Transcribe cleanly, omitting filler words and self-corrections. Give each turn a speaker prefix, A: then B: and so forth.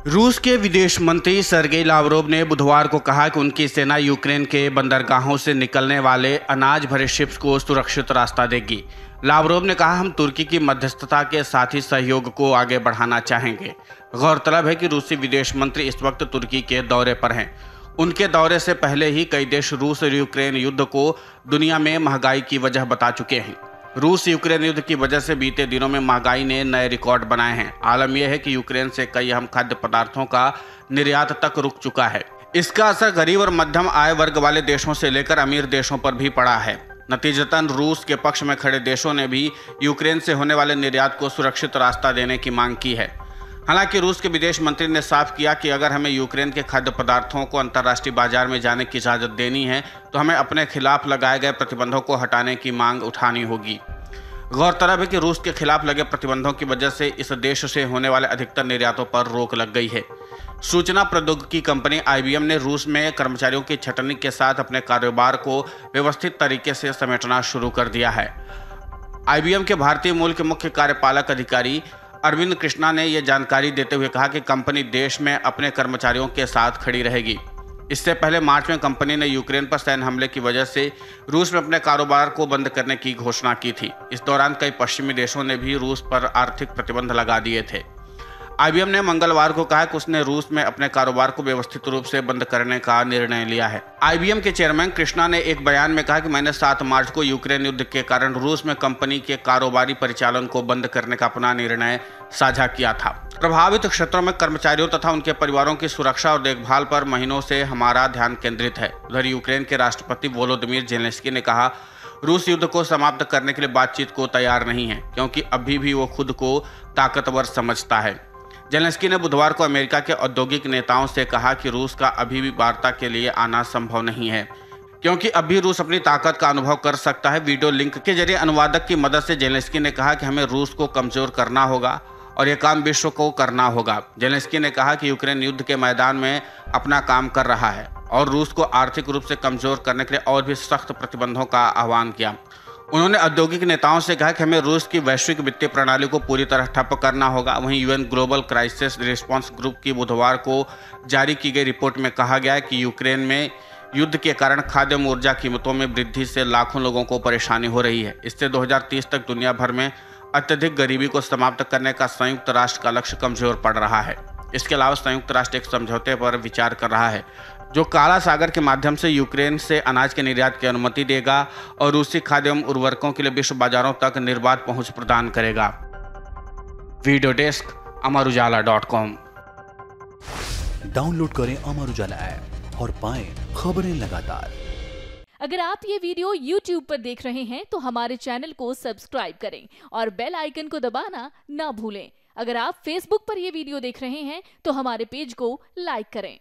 A: रूस के विदेश मंत्री सर्गेई लावरोव ने बुधवार को कहा कि उनकी सेना यूक्रेन के बंदरगाहों से निकलने वाले अनाज भरे शिप्स को सुरक्षित रास्ता देगी। लावरोव ने कहा, हम तुर्की की मध्यस्थता के साथ ही सहयोग को आगे बढ़ाना चाहेंगे। गौरतलब है कि रूसी विदेश मंत्री इस वक्त तुर्की के दौरे पर हैं। उनके दौरे से पहले ही कई देश रूस और यूक्रेन युद्ध को दुनिया में महंगाई की वजह बता चुके हैं। रूस यूक्रेन युद्ध की वजह से बीते दिनों में महंगाई ने नए रिकॉर्ड बनाए हैं। आलम यह है कि यूक्रेन से कई अहम खाद्य पदार्थों का निर्यात तक रुक चुका है। इसका असर गरीब और मध्यम आय वर्ग वाले देशों से लेकर अमीर देशों पर भी पड़ा है। नतीजतन रूस के पक्ष में खड़े देशों ने भी यूक्रेन से होने वाले निर्यात को सुरक्षित रास्ता देने की मांग की है। हालांकि रूस के विदेश मंत्री ने साफ किया कि अगर हमें यूक्रेन के खाद्य पदार्थों को अंतर्राष्ट्रीय बाजार में जाने की इजाज़त देनी है तो हमें अपने खिलाफ लगाए गए प्रतिबंधों को हटाने की मांग उठानी होगी। गौरतलब है कि रूस के खिलाफ लगे प्रतिबंधों की वजह से इस देश से होने वाले अधिकतर निर्यातों पर रोक लग गई है। सूचना प्रौद्योगिकी कंपनी IBM ने रूस में कर्मचारियों की छटनी के साथ अपने कारोबार को व्यवस्थित तरीके से समेटना शुरू कर दिया है। IBM के भारतीय मूल के मुख्य कार्यपालक अधिकारी अरविंद कृष्णा ने यह जानकारी देते हुए कहा कि कंपनी देश में अपने कर्मचारियों के साथ खड़ी रहेगी। इससे पहले मार्च में कंपनी ने यूक्रेन पर सैन्य हमले की वजह से रूस में अपने कारोबार को बंद करने की घोषणा की थी। इस दौरान कई पश्चिमी देशों ने भी रूस पर आर्थिक प्रतिबंध लगा दिए थे। IBM ने मंगलवार को कहा कि उसने रूस में अपने कारोबार को व्यवस्थित रूप से बंद करने का निर्णय लिया है। IBM के चेयरमैन कृष्णा ने एक बयान में कहा कि मैंने 7 मार्च को यूक्रेन युद्ध के कारण रूस में कंपनी के कारोबारी परिचालन को बंद करने का अपना निर्णय साझा किया था। प्रभावित क्षेत्रों में कर्मचारियों तथा उनके परिवारों की सुरक्षा और देखभाल पर महीनों से हमारा ध्यान केंद्रित है। उधर यूक्रेन के राष्ट्रपति वोलोदिमीर जेलेंस्की ने कहा, रूस युद्ध को समाप्त करने के लिए बातचीत को तैयार नहीं है क्योंकि अभी भी वो खुद को ताकतवर समझता है। जेलेंस्की ने बुधवार को अमेरिका के औद्योगिक नेताओं से कहा कि रूस का अभी भी वार्ता के लिए आना संभव नहीं है क्योंकि अभी रूस अपनी ताकत का अनुभव कर सकता है। वीडियो लिंक के जरिए अनुवादक की मदद से जेलेंस्की ने कहा कि हमें रूस को कमजोर करना होगा और यह काम विश्व को करना होगा। जेलेंस्की ने कहा कि यूक्रेन युद्ध के मैदान में अपना काम कर रहा है और रूस को आर्थिक रूप से कमजोर करने के लिए और भी सख्त प्रतिबंधों का आह्वान किया। उन्होंने औद्योगिक नेताओं से कहा कि हमें रूस की वैश्विक वित्तीय प्रणाली को पूरी तरह ठप करना होगा। वहीं UN global crisis response group की बुधवार को जारी की गई रिपोर्ट में कहा गया है कि यूक्रेन में युद्ध के कारण खाद्य और ऊर्जा कीमतों में वृद्धि से लाखों लोगों को परेशानी हो रही है। इससे 2030 तक दुनिया भर में अत्यधिक गरीबी को समाप्त करने का संयुक्त राष्ट्र का लक्ष्य कमजोर पड़ रहा है। इसके अलावा संयुक्त राष्ट्र एक समझौते पर विचार कर रहा है जो काला सागर के माध्यम से यूक्रेन से अनाज के निर्यात की अनुमति देगा और रूसी खाद्य एवं उर्वरकों के लिए विश्व बाजारों तक निर्बाध पहुंच प्रदान करेगा। Video desk amarujala.com।
B: डाउनलोड करें अमर उजाला ऐप और पाएं खबरें लगातार।
C: अगर आप ये वीडियो YouTube पर देख रहे हैं तो हमारे चैनल को सब्सक्राइब करें और बेल आइकन को दबाना ना भूलें। अगर आप Facebook पर ये वीडियो देख रहे हैं तो हमारे पेज को लाइक करें।